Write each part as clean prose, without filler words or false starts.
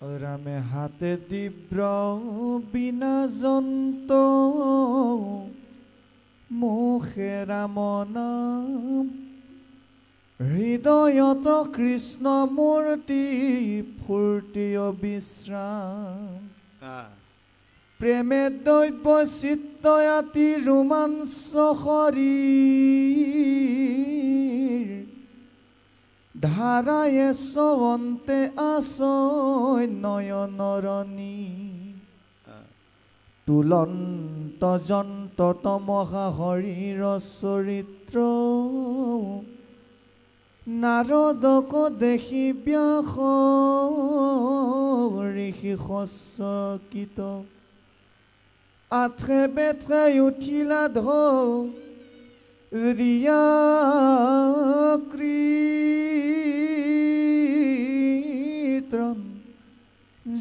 ৰামে হাতে দিব্ৰ বিনা যন্ত মুখে ৰাম নাম হৃদয়ত কৃষ্ণ মূৰ্তি ফূৰ্তি অবিশ্ৰাম প্ৰেমে দৈব্য চিত্তয়াতি ৰোমাঞ্চ শৰীৰ ধাৰায়ে সৱন্তে আছয় নয়নৰণী তুলন্ত যন্ত তমহা শৰীৰ চৰিত্ৰ নাৰদক দেখি ব্যাস ঋষি সচকিত আঠে বেঠে উঠিলা ৰিয়া কৃত্ৰন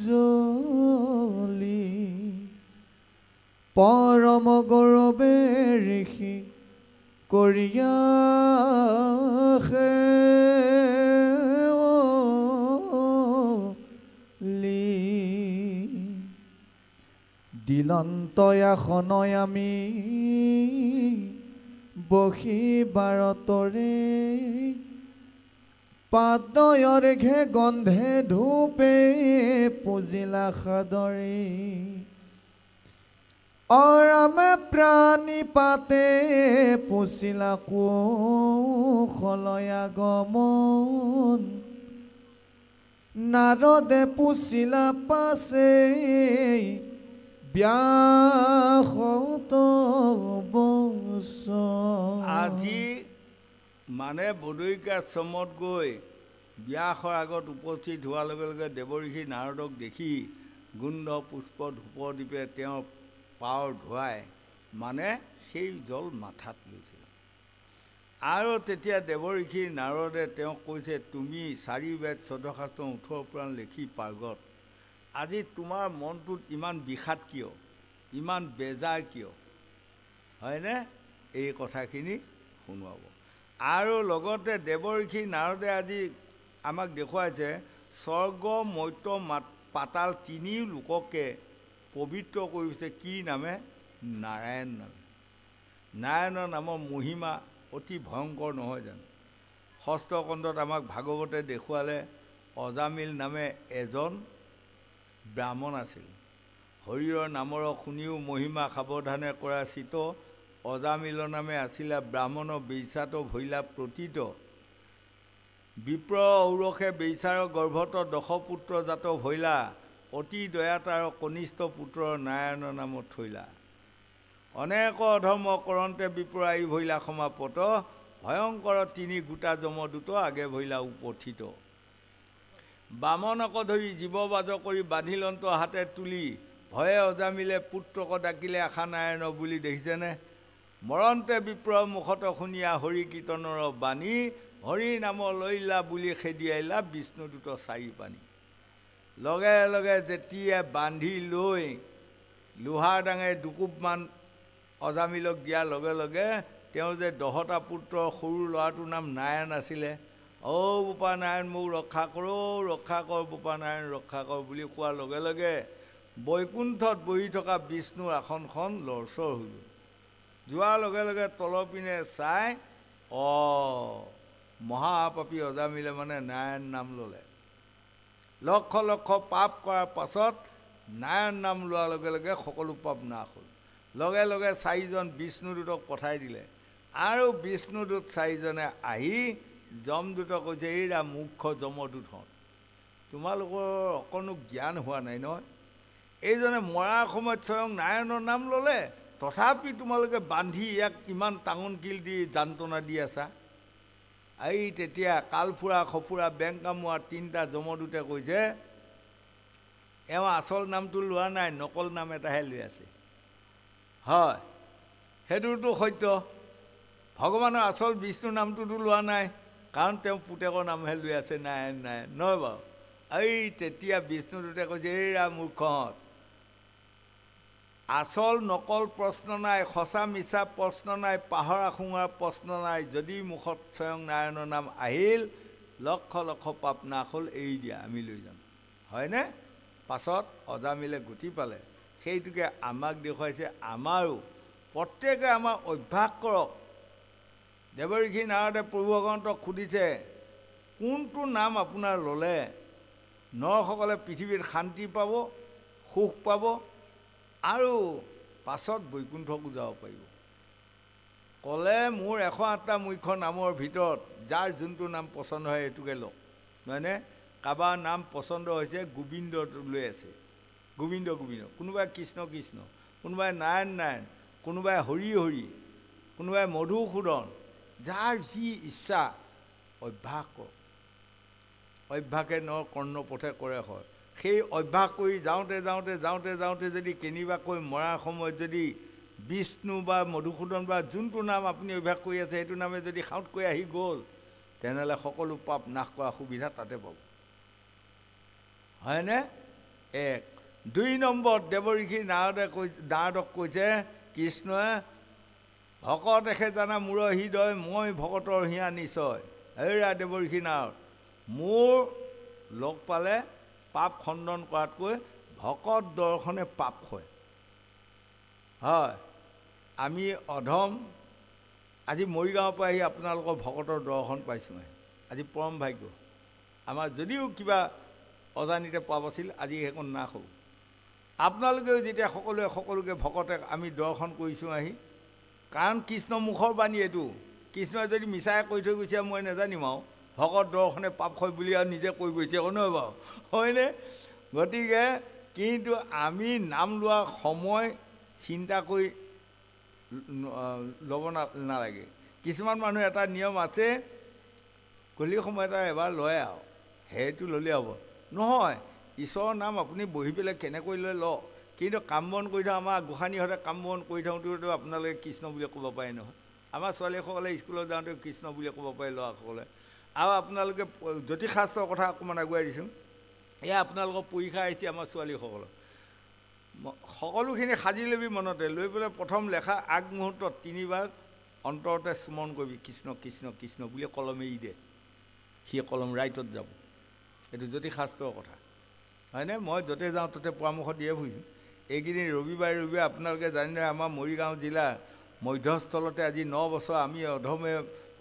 জ্বলি পৰম গৌৰৱে ঋষি কৰিয়া দিলন্তয়া খনয়ামি বহি বাৰতৰে পাদয়ৰ ঘে গন্ধে ধূপে পুজিলা সাদৰে অৰামে প্ৰাণী পাতে পুচিলা কুশলয়া গমন নাৰদে পুচিলা পাছে ব্যাসত বচন আজি মানে বদৰিকা আশ্ৰমত গৈ ব্যাসৰ আগত উপস্থিত হোৱাৰ লগে লগে দেৱঋষি নাৰদক দেখি গুণ্ড পুষ্প ধূপ দীপে তেওঁৰ পাৰ ধুৱাই মানে সেই জল মাথাত লৈছিল আৰু তেতিয়া দেৱঋষি নাৰদে তেওঁক কৈছে তুমি 4 বেদ 14 শাস্ত্ৰ 18 পুৰাণ লিখি পাৰ্গত আজি তোমাৰ মনটোত ইমান বিষাদ কিয় ইমান বেজাৰ কিয় হয়নে এই কথাখিনি শুনোৱাব আৰু লগতে দেৱঋষি নাৰদে আজি আমাক দেখুৱাইছে স্বৰ্গ মৰ্ত্য পাতাল 3 লোককে পবিত্ৰ কৰিছে কি নামে নাৰায়ণ নামে নাৰায়ণৰ নামৰ মহিমা অতি ভয়ংকৰ নহয় জানো ষষ্ঠ খণ্ডত আমাক ভাগৱতে দেখুৱালে অজামিল নামে এজন ব্ৰাহ্মণ আছিল হৰিৰ নামৰ শুনিও মহিমা সাৱধানে কৰা চিত অজামিল নামে আছিলে ব্ৰাহ্মণ বেইছাত ভৈলা প্ৰতীত বিপ্ৰ ঔৰসে বেইছাৰ গৰ্ভত 10 পুত্ৰ জাত ভৈলা অতি দয়াতাৰ কনিষ্ঠ পুত্ৰ নাৰায়ণ নামত থৈলা অনেক অধৰ্ম কৰন্তে বিপ্ৰ আই ভৈলা সমাপত ভয়ংকৰ 3 গোটা যমদূত আগে ভৈলা উপথিত বামনক ধৰি জীৱবাজ কৰি বান্ধিলন্ত হাতে তুলি ভয়ে অজামিলে পুত্ৰক ডাকিলে আশা নাৰায়ণ বুলি দেখিছেনে মৰন্তে বিপ্ৰ মুখত শুনিয়া হৰি কীৰ্তনৰ বাণী হৰি নাম লৈলা বুলি খেদিয়াইলা বিষ্ণুদূত 4 পানী লগে লগে যেতিয়া বান্ধি লৈ লোহাৰ ডাঙে দুকুবমান অজামিলক দিয়াৰ লগে লগে তেওঁ যে 10টা পুত্ৰ সৰু ল'ৰাটোৰ নাম নাৰায়ণ আছিলে অ বোপা নাৰায়ণ মোক ৰক্ষা কৰ বোপা নাৰায়ণ ৰক্ষা কৰ বুলি কোৱাৰ লগে লগে বৈকুণ্ঠত বহি থকা বিষ্ণুৰ আসনখন লৰচৰ হৈ গ'ল যোৱাৰ লগে লগে তলৰ পিনে চাই মহাপাপী অজামিলে মানে নাৰায়ণ নাম ল'লে লক্ষ লক্ষ পাপ কৰাৰ পাছত নাৰায়ণ নাম লোৱাৰ লগে লগে সকলো পাপ নাশ হ'ল লগে লগে 4জন বিষ্ণুদূতক পঠাই দিলে আৰু বিষ্ণুদূত 4জনে আহি যমদূতক কৈছে এইৰা মুখ্য যমদূত হত তোমালোকৰ অকণো জ্ঞান হোৱা নাই নহয় এইজনে মৰাৰ সময়ত স্বয়ং নাৰায়ণৰ নাম ল'লে তথাপি তোমালোকে বান্ধি ইয়াক ইমান টাঙন কিল দি যান্ত্ৰণা দি আছা এই তেতিয়া কালফুৰা খফুৰা বেং কামোৱা 3টা যমদূতে কৈছে এওঁ আচল নামটো লোৱা নাই নকল নাম এটাহে লৈ আছে হয় সেইটোতো সত্য ভগৱানৰ আচল বিষ্ণু নামটোতো লোৱা নাই কাৰণ তেওঁ পুতেকৰ নামহে লৈ আছে নাৰায়ণ নাৰায়ণ নহয় বাৰু এই তেতিয়া বিষ্ণুদূতে কৈছে এইৰা মূৰ্খহঁত আসল নকল প্ৰশ্ন নাই সঁচা মিছা প্ৰশ্ন নাই পাহৰা খুঙাৰ প্ৰশ্ন নাই যদি মুখত স্বয়ং নাৰায়ণৰ নাম আহিল লক্ষ লক্ষ পাপ নাশ হ'ল এৰি দিয়া আমি লৈ যাম হয়নে পাছত অজামিলে গুটি পালে সেইটোকে আমাক দেখুৱাইছে। আমাৰো প্ৰত্যেকে আমাৰ অভ্যাস কৰক। দেৱঋষি নাৰদে প্ৰভু ভগৱন্তক সুধিছে, কোনটো নাম আপোনাৰ ল'লে নৰসকলে পৃথিৱীত শান্তি পাব, সুখ পাব আৰু পাছত বৈকুণ্ঠকো যাব পাৰিব? ক'লে, মোৰ 108টা মুখ্য নামৰ ভিতৰত যাৰ যোনটো নাম পচন্দ হয় এইটোকে লওক। নহয়নে? কাৰোবাৰ নাম পচন্দ হৈছে গোবিন্দ লৈ আছে, গোবিন্দ গোবিন্দ, কোনোবাই কৃষ্ণ কৃষ্ণ, কোনোবাই নাৰায়ণ নাৰায়ণ, কোনোবাই হৰি হৰি, কোনোবাই মধুসূদন, যাৰ যি ইচ্ছা অভ্যাস কৰক। অভ্যাসে নৰ কৰ্ণপথে কৰে হয়। সেই অভ্যাস কৰি যাওঁতে যাওঁতে যাওঁতে যাওঁতে যদি কেনিবাকৈ মৰাৰ সময়ত যদি বিষ্ণু বা মধুসূদন বা যোনটো নাম আপুনি অভ্যাস কৰি আছে সেইটো নামে যদি সাউতকৈ আহি গ'ল, তেনেহ'লে সকলো পাপ নাশ কৰা সুবিধা তাতে পাব। হয়নে? 1 2 নম্বৰত দেৱঋষি নাৰদক কৈছে কৃষ্ণই, ভকত এখে জানা মূৰৰ হৃদয়, মই ভকতৰ হিয়া নিশ্চয়। হেৰা দেৱঋষি নাৰদ, মোৰ লগ পালে পাপ খণ্ডন কৰাতকৈ ভকত দৰ্শনে পাপ হয়। হয়, আমি অধম আজি মৰিগাঁৱৰ পৰা আহি আপোনালোকৰ ভকতৰ দৰ্শন পাইছোঁ। আজি পৰম ভাগ্য আমাৰ। যদিও কিবা অজানিতে পাপ আছিল, আজি সেইকণ নাশ হ'ব। আপোনালোকেও যেতিয়া সকলোকে ভকতে আমি দৰ্শন কৰিছোঁ আহি, কাৰণ কৃষ্ণ মুখৰ বাণী এইটো। কৃষ্ণই যদি মিছাই কৈ থৈ গৈছে মই নাজানিম আৰু, ভকত দৰ্শনে পাপ হয় বুলি আৰু নিজে কৈ গৈছে নহয় বাৰু, হয়নে? গতিকে কিন্তু আমি নাম লোৱাৰ সময় চিন্তা কৰি ল'ব নালাগে। কিছুমান মানুহ এটা নিয়ম আছে, গধূলি সময় এটা এবাৰ লয় আৰু সেইটো ল'লেই হ'ব। নহয়, ঈশ্বৰৰ নাম আপুনি বহি পেলাই কেনেকৈ লৈ লওক, কিন্তু কাম বন কৰি থাকক। আমাৰ গোসাঁনীহঁতে কাম বন কৰি থাকোঁতেতো আপোনালোকে কৃষ্ণ বুলি ক'ব পাৰে নহয়। আমাৰ ছোৱালীসকলে স্কুলত যাওঁতে কৃষ্ণ বুলি ক'ব পাৰে ল'ৰাসকলে। আৰু আপোনালোকে জ্যোতিষশাস্ত্ৰৰ কথা অকণমান আগুৱাই দিছোঁ। এয়া আপোনালোকৰ পৰীক্ষা আহিছে আমাৰ ছোৱালীসকলৰ। সকলোখিনি সাজি ল'বি মনতে, লৈ পেলাই প্ৰথম লেখা আগমুহূৰ্তত 3 বাৰ অন্তৰতে স্মৰণ কৰিবি কৃষ্ণ কৃষ্ণ কৃষ্ণ বুলি কলম এৰি দে, সি কলম ৰাইটত যাব। এইটো জ্যোতিষশাস্ত্ৰৰ কথা, হয়নে? মই য'তে যাওঁ ত'তে পৰামৰ্শ দিয়ে ফুৰিছোঁ। এইকেইদিন ৰবিবাৰে আপোনালোকে জানে আমাৰ মৰিগাঁও জিলাৰ মধ্যস্থলতে আজি 9 বছৰ আমি অধমে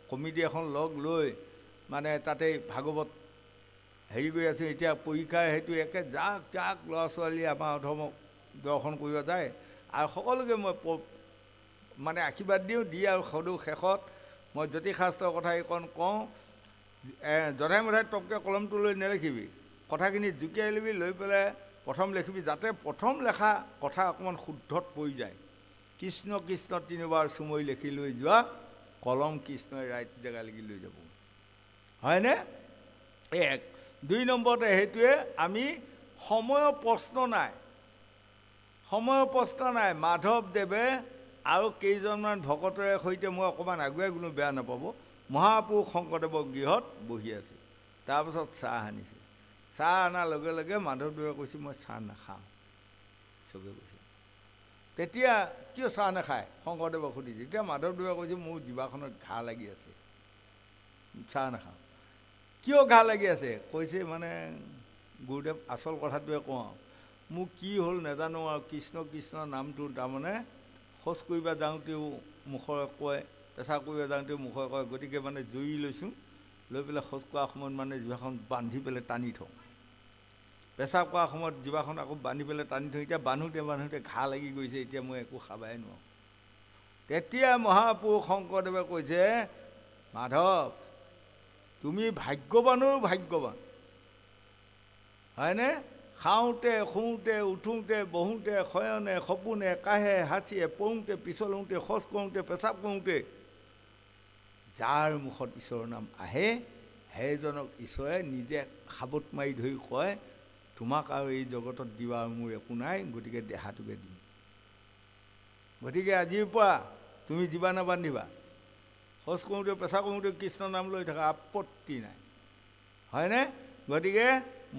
কমিটি এখন লগ লৈ মানে তাতে ভাগৱত হেৰি কৰি আছোঁ। এতিয়া পৰীক্ষাৰ সেইটো একে যাক যাক ল'ৰা ছোৱালী আমাৰ অধমক দৰ্শন কৰিব যায়, আৰু সকলোকে মই মানে আশীৰ্বাদ দিওঁ, দি আৰু সদৌ শেষত মই জ্যোতিষশাস্ত্ৰৰ কথা এইকণ কওঁ। জধাই মধাই টপকৈ কলমটো লৈ নেলেখিবি, কথাখিনি জুকিয়াই ল'বি, লৈ পেলাই প্ৰথম লিখিবি, যাতে প্ৰথম লেখা কথা অকণমান শুদ্ধত পৰি যায়। কৃষ্ণ কৃষ্ণ 3 বাৰ চুমৰি লিখি লৈ যোৱা, কলম কৃষ্ণই ৰাইট জেগালৈকে লৈ যাব। হয়নে? 1 2 নম্বৰতে সেইটোৱে, আমি সময়ৰ প্ৰশ্ন নাই, সময়ৰ প্ৰশ্ন নাই। মাধৱদেৱে আৰু কেইজনমান ভকতৰে সৈতে মই অকণমান আগুৱাই গ'লো, বেয়া নাপাব, মহাপুৰুষ শংকৰদেৱৰ গৃহত বহি আছে। তাৰপাছত চাহ আনিছে। চাহ অনাৰ লগে লগে মাধৱদেৱে কৈছে মই চাহ নাখাওঁ। চবে কৈছে, তেতিয়া কিয় চাহ নাখায় শংকৰদেৱক সুধিছে। তেতিয়া মাধৱদেৱে কৈছে মোৰ জিভাখনত ঘাঁ লাগি আছে, চাহ নাখাওঁ। কিয় ঘাঁ লাগি আছে? কৈছে মানে গুৰুদেৱ আচল কথাটোৱে কওঁ, মোৰ কি হ'ল নাজানো আৰু কৃষ্ণ কৃষ্ণ নামটো তাৰমানে শৌচ কৰিব যাওঁতেও মুখৰে কয়, পেচাব কৰিব যাওঁতেও মুখৰে কয়, গতিকে মানে জৰি লৈছোঁ, লৈ পেলাই শৌচ কৰাৰ সময়ত মানে জিভাখন বান্ধি পেলাই টানি থওঁ, পেচাব কৰাৰ সময়ত জিভাখন আকৌ বান্ধি পেলাই টানি থওঁ। এতিয়া বান্ধোতে ঘাঁ লাগি গৈছে, এতিয়া মই একো খাবাই নোৱাৰোঁ। তেতিয়া মহাপুৰুষ শংকৰদেৱে কৈছে, মাধৱ তুমি ভাগ্যৱানৰো ভাগ্যৱান, হয়নে? খাওঁতে শুওঁতে উঠোঁতে বহোঁতে শয়নে সপোনে কাহে হাঁচিয়ে পৰোঁতে পিছলোঁতে শৌচ কৰোঁতে পেচাব কৰোঁতে যাৰ মুখত ঈশ্বৰৰ নাম আহে সেইজনক ঈশ্বৰে নিজে সাবত মাৰি ধৰি কয়, তোমাক আৰু এই জগতত দিবা মোৰ একো নাই, গতিকে দেহাটোকে দিম। গতিকে আজিৰ পৰা তুমি জীৱা নাবান্ধিবা, শৌচ কৰোঁতে পেচাব কৰোঁতে কৃষ্ণ নাম লৈ থকা, আপত্তি নাই, হয়নে? গতিকে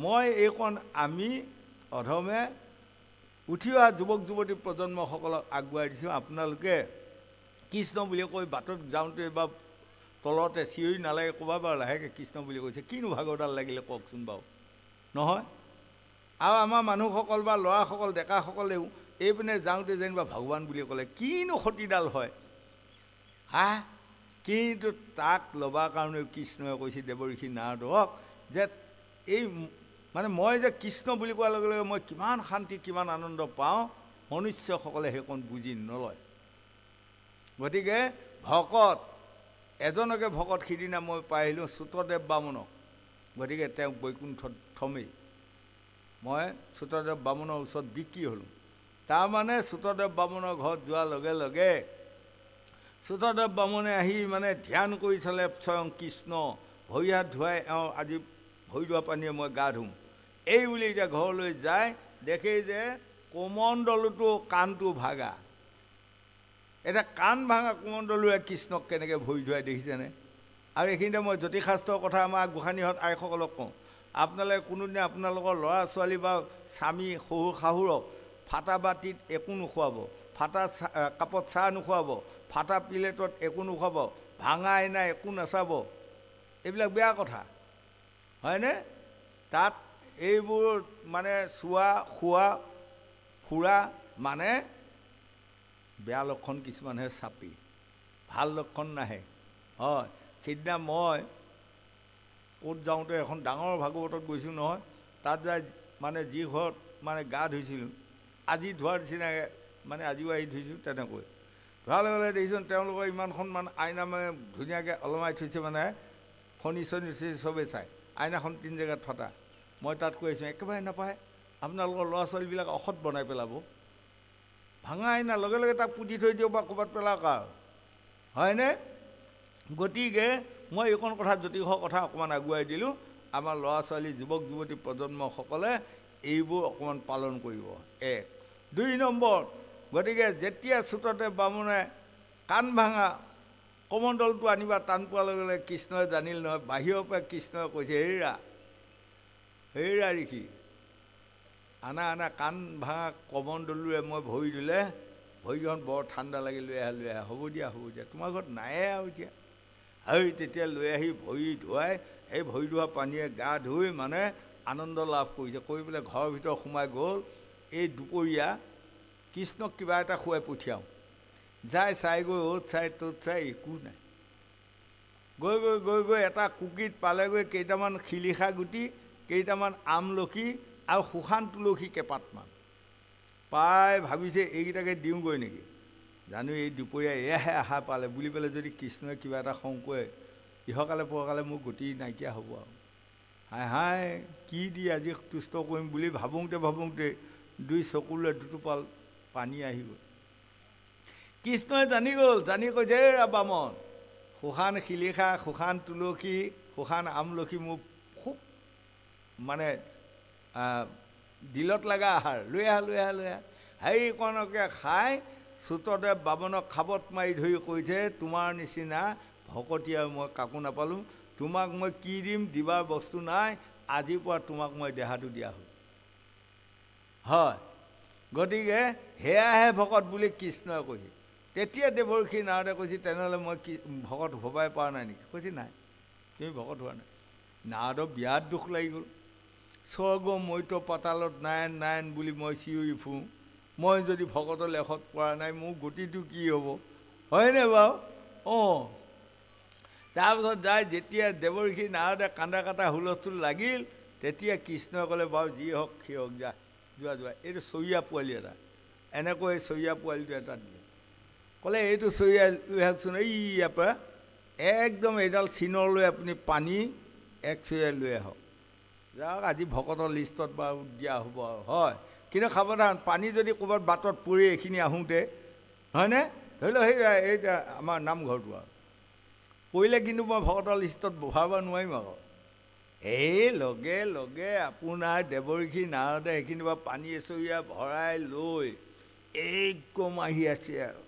মই এইকণ আমি অধমে উঠি অহা যুৱক যুৱতী প্ৰজন্মসকলক আগুৱাই দিছোঁ। আপোনালোকে কৃষ্ণ বুলি কৈ বাটত যাওঁতে বা তলতে চিঞৰি নালাগে ক'বা বাৰু লাহেকৈ কৃষ্ণ বুলি কৈছে, কিনো ভাগৰডাল লাগিলে কওকচোন বাৰু, নহয়? আৰু আমাৰ মানুহসকল বা ল'ৰাসকল ডেকাসকলেও এইপিনে যাওঁতে যেনিবা ভগৱান বুলি ক'লে কিনো সতীডাল হয় হা কিন্তু তাক ল'বৰ কাৰণেও কৃষ্ণই কৈছে দেৱঋষি নাৰদক যে এই মানে মই যে কৃষ্ণ বুলি কোৱাৰ লগে লগে মই কিমান শান্তি কিমান আনন্দ পাওঁ মনুষ্যসকলে সেইকণ বুজি নলয় গতিকে ভকত এজনকে ভকত সিদিনা মই পাই আহিলোঁ চুতদেৱ বামুণক গতিকে তেওঁক বৈকুণ্ঠত থমেই মই চুতদেৱ বামুণৰ ওচৰত বিক্ৰী হ'লোঁ তাৰমানে চুতদেৱ বামুণৰ ঘৰত যোৱাৰ লগে লগে চুতদেৱ বামুণে আহি মানে ধ্যান কৰি চালে স্বয়ং কৃষ্ণ ভৰি হাত ধুৱাই আজি ভৰি ধোৱা পানীয়ে মই গা ধুম এই বুলি এতিয়া ঘৰলৈ যায় দেখেই যে কোমণ্ডলটো কাণটো ভাগা এতিয়া কাণ ভাঙা কোমণ্ডলুৱে কৃষ্ণক কেনেকৈ ভৰি ধুৱাই দেখিছেনে আৰু এইখিনিতে মই জ্যোতিষাস্ত্ৰৰ কথা আমাৰ গোসাঁনীহঁত আইসকলক কওঁ আপোনালোকে কোনোদিনে আপোনালোকৰ ল'ৰা ছোৱালী বা স্বামী শহুৰ শাহুৰক ফাটা বাতিত একো নোখোৱাব ফাটা কাপত চাহ নোখোৱাব ফাটা প্লেটত একো নোখোৱাব ভাঙা আইনা একো নাচাব এইবিলাক বেয়া কথা হয়নে তাত এইবোৰ মানে চোৱা খোৱা ফুৰা মানে বেয়া লক্ষণ কিছুমানহে চাপি ভাল লক্ষণ নাহে হয় সেইদিনা মই ক'ত যাওঁতে এখন ডাঙৰ ভাগৱতত গৈছোঁ নহয় তাত যাই মানে যি ঘৰত মানে গা ধুইছিলোঁ আজি ধোৱাৰ নিচিনাকৈ মানে আজিও আহি ধুইছোঁ তেনেকৈ ধোৱাৰ লগে লগে দেখিছোঁ তেওঁলোকৰ ইমানখন মানে আইনা মানে ধুনীয়াকৈ ওলমাই থৈছে মানে ফণি চনি চবেই চাই আইনাখন 3 জেগাত ফটা মই তাত কৈ আছোঁ একেবাৰে নাপায় আপোনালোকৰ ল'ৰা ছোৱালীবিলাক অসৎ বনাই পেলাব ভাঙা আইনা লগে লগে তাক পুতি থৈ দিয়ক বা ক'ৰবাত পেলাওক আৰু হয়নে গতিকে মই এইকণ কথা জ্যোতিষৰ কথা অকণমান আগুৱাই দিলোঁ আমাৰ ল'ৰা ছোৱালী যুৱক যুৱতী প্ৰজন্মসকলে এইবোৰ অকণমান পালন কৰিব 1 2 নম্বৰ গতিকে যেতিয়া চুতদেৱ বামুণে কাণ ভাঙা কমণ্ডলটো আনিবা টান পোৱাৰ লগে লগে কৃষ্ণই জানিল নহয় বাহিৰৰ পৰা কৃষ্ণই কৈছে হেৰা ঋষি আনা কাণ ভাঙা কমণ্ডলুৱে মই ভৰি দিলে ভৰিখন বৰ ঠাণ্ডা লাগি লৈ আহা হ'ব দিয়া তোমাৰ ঘৰত নায়ে আৰু এতিয়া তেতিয়া লৈ আহি ভৰি ধুৱাই সেই ভৰি ধোৱা পানীয়ে গা ধুই মানে আনন্দ লাভ কৰিছে কৰি পেলাই ঘৰৰ ভিতৰত সোমাই গ'ল এই দুপৰীয়া কৃষ্ণক কিবা এটা খুৱাই পঠিয়াওঁ যাই চাই গৈ অ'ত চাই ত'ত চাই একো নাই গৈ এটা কুকিত পালেগৈ কেইটামান শিলিখা গুটি কেইটামান আমলখি আৰু শুকান তুলসী কেইপাতমান পাই ভাবিছে এইকেইটাকে দিওঁগৈ নেকি জানো এই দুপৰীয়া এয়াহে আশা পালে বুলি পেলাই যদি কৃষ্ণই কিবা এটা খং কৰে ইহকালে পৰকালে মোৰ গতি নাইকিয়া হ'ব আৰু হাই কি দি আজি তুষ্ট কৰিম বুলি ভাবোঁতে 2 চকুলৈ 2 টোপাল পানী আহি গ'ল কৃষ্ণই জানি গ'ল জানি কৈছে বামন শুকান শিলিখা শুকান তুলসী শুকান আমলখি মোৰ খুব মানে দিলত লগা আহাৰ লৈ আহা সেইকণকে খাই চুতদেৱ বামনক খাবত মাৰি ধৰি কৈছে তোমাৰ নিচিনা ভকতীয়া মই কাকো নাপালোঁ তোমাক মই কি দিম দিবাৰ বস্তু নাই আজিৰ পৰা তোমাক মই দেহাটো দিয়া হ'ল হয় গতিকে সেয়াহে ভকত বুলি কৃষ্ণই কৈছে তেতিয়া দেৱৰ্ষি নাৰদে কৈছে তেনেহ'লে মই কি ভকত হ'বাই পৰা নাই নেকি কৈছে নাই তুমি ভকত হোৱা নাই নাৰদৰ বিৰাট দুখ লাগি গ'ল স্বৰ্গ মৈত্ৰ পাতালত নাৰায়ণ বুলি মই চিঞৰি ফুৰোঁ মই যদি ভকতৰ লেখত পৰা নাই মোৰ গতিটো কি হ'ব হয়নে বাৰু তাৰপিছত যাই যেতিয়া দেৱৰ্ষি নাৰদে কান্দা কাটা হুলস্থুল লাগিল তেতিয়া কৃষ্ণই ক'লে বাৰু যি হওক সেই হওক যোৱা এইটো চৰিয়া পোৱালি এটা এনেকৈ চৰিয়া পোৱালিটো এটা দিলে ক'লে এইটো চৰিয়া লৈ আহকচোন ইয়াৰ পৰা একদম এইডাল চিনলৈ আপুনি পানী 1 চৰিয়া লৈ আহক যাওক আজি ভকতৰ লিষ্টত বাৰু দিয়া হ'ব আৰু হয় কিন্তু সাৱধান পানী যদি ক'ৰবাত বাটত পৰি এইখিনি আহোঁতে হয়নে ধৰি লওক এইটা আমাৰ নামঘৰটো আৰু পৰিলে কিন্তু মই ভকতৰ লিষ্টত ভৰাব নোৱাৰিম আকৌ এই লগে লগে আপোনাৰ দেৱৰ্ষি নাৰদে সেইখিনি পৰা পানী এচৰীয়া ভৰাই লৈ একদম আহি আছে আৰু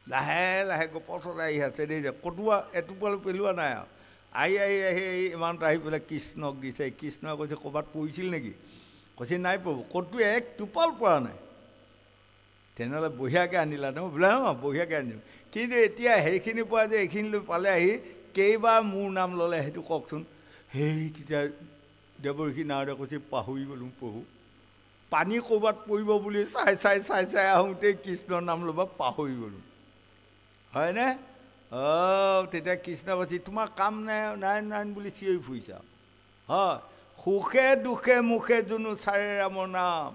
লাহে গপচত আহি আছে দেই যে কটোৱা এটোপাল পেলোৱা নাই আৰু আহি ইমানটা আহি পেলাই কৃষ্ণক দিছে কৃষ্ণই কৈছে ক'ৰবাত পৰিছিল নেকি কৈছে নাই প্ৰভু ক'তো 1 টোপাল পৰা নাই তেনেহ'লে বঢ়িয়াকৈ আনিলা ন বোলে বঢ়িয়াকৈ আনিলোঁ কিন্তু এতিয়া সেইখিনিৰ পৰা যে এইখিনিলৈ পালে আহি কেইবাৰ মোৰ নাম ল'লে সেইটো কওকচোন তেতিয়া দেৱৰ্ষি নাৰদে কৈছে পাহৰি গ'লোঁ প্ৰভু পানী ক'ৰবাত পৰিব বুলি চাই আহোঁতেই কৃষ্ণৰ নাম ল'ব পাহৰি গ'লোঁ হয়নে তেতিয়া কৃষ্ণ কৈছে তোমাৰ কাম নাই নাই বুলি চিঞৰি ফুৰিছা হয় সুখে দুখে মুখে যোনো চাৰে ৰামৰ নাম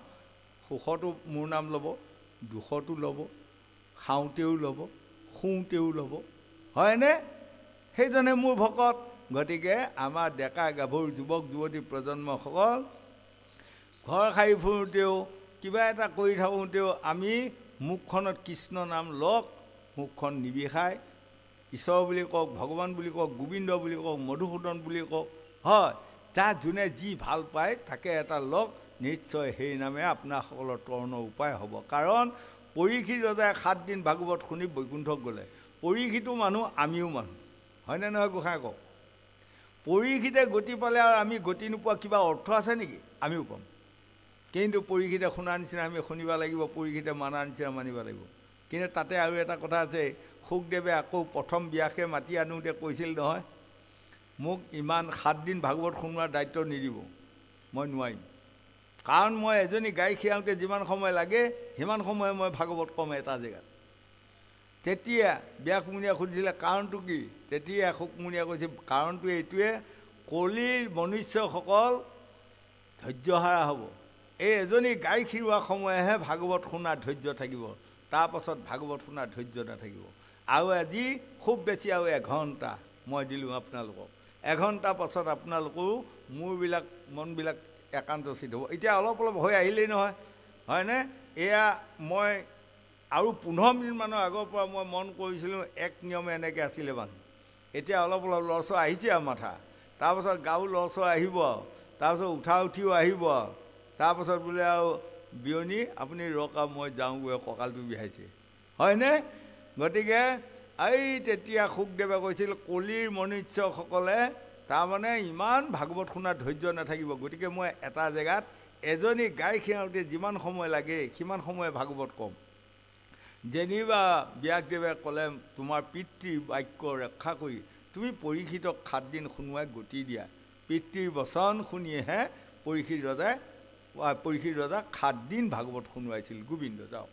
সুখতো মোৰ নাম ল'ব দুখতো ল'ব খাওঁতেও ল'ব শুওঁতেও ল'ব হয়নে সেইজনে মোৰ ভকত গতিকে আমাৰ ডেকা গাভৰু যুৱক যুৱতী প্ৰজন্মসকল ঘৰ সাৰি ফুৰোঁতেও কিবা এটা কৰি থাকোঁতেও আমি মুখখনত কৃষ্ণ নাম লওক মুখখন নিবিষায় ঈশ্বৰ বুলি কওক ভগৱান বুলি কওক গোবিন্দ বুলি কওক মধুসূদন বুলি কওক হয় যাৰ যোনে যি ভাল পায় তাকে এটা লওক নিশ্চয় সেই নামে আপোনাৰসকলৰ তৰণৰ উপায় হ'ব কাৰণ পৰীক্ষিত ৰজাই 7 দিন ভাগৱত শুনি বৈকুণ্ঠক গ'লে পৰীক্ষিতো মানুহ আমিও মানুহ হয়নে নহয় গোসাঁই কওক পৰীক্ষিতে গতি পালে আৰু আমি গতি নোপোৱা কিবা অৰ্থ আছে নেকি আমিও পাম কিন্তু পৰীক্ষিতে শুনাৰ নিচিনা আমি শুনিব লাগিব পৰীক্ষিতে মানাৰ নিচিনা মানিব লাগিব কিন্তু তাতে আৰু এটা কথা আছে সুখদেৱে আকৌ প্ৰথম ব্যাসে মাতি আনোতে কৈছিল নহয় মোক ইমান 7 দিন ভাগৱত শুনোৱাৰ দায়িত্ব নিদিব মই নোৱাৰিম কাৰণ মই এজনী গাই খীৰাওঁতে যিমান সময় লাগে সিমান সময় মই ভাগৱত কম এটা জেগাত তেতিয়া ব্যাসমুনিয়ে সুধিছিলে কাৰণটো কি তেতিয়া সুকমুনিয়ে কৈছে কাৰণটো এইটোৱে কলিৰ মনুষ্যসকল ধৈৰ্যহাৰা হ'ব এই এজনী গাই খীৰোৱা সময়েহে ভাগৱত শুনাৰ ধৈৰ্য থাকিব তাৰপাছত ভাগৱত শুনাৰ ধৈৰ্য নাথাকিব আৰু আজি খুব বেছি আৰু 1 ঘণ্টা মই দিলোঁ আপোনালোকক 1 ঘণ্টা পাছত আপোনালোকো মোৰবিলাক মনবিলাক একান্তচিত হ'ব এতিয়া অলপ হৈ আহিলেই নহয় হয়নে এয়া মই আৰু 15 মিনিটমানৰ আগৰ পৰা মই মন কৰিছিলোঁ এক নিয়মে এনেকৈ আছিলে মানুহ এতিয়া অলপ লৰচৰ আহিছে আৰু মাথা তাৰপাছত গাও লৰচৰ আহিব তাৰপাছত উঠা উঠিও আহিব তাৰপাছত বোলে আৰু বিয়নী আপুনি ৰক আৰু মই যাওঁগৈ কঁকালটো বিষাইছে হয়নে গতিকে এই তেতিয়া সুখদেৱে কৈছিল কলিৰ মনুষ্যসকলে তাৰমানে ইমান ভাগৱত শুনাৰ ধৈৰ্য নাথাকিব গতিকে মই এটা জেগাত এজনী গাই খীৰাওঁতে যিমান সময় লাগে সিমান সময় ভাগৱত কম যেনিবা ব্যাসদেৱে ক'লে তোমাৰ পিতৃৰ বাক্য ৰক্ষা কৰি তুমি পৰীক্ষিতক 7 দিন শুনোৱাই গতি দিয়া পিতৃৰ বচন শুনিয়েহে পৰীক্ষিত ৰজাক 7 দিন ভাগৱত শুনোৱাইছিল গোবিন্দ যাওক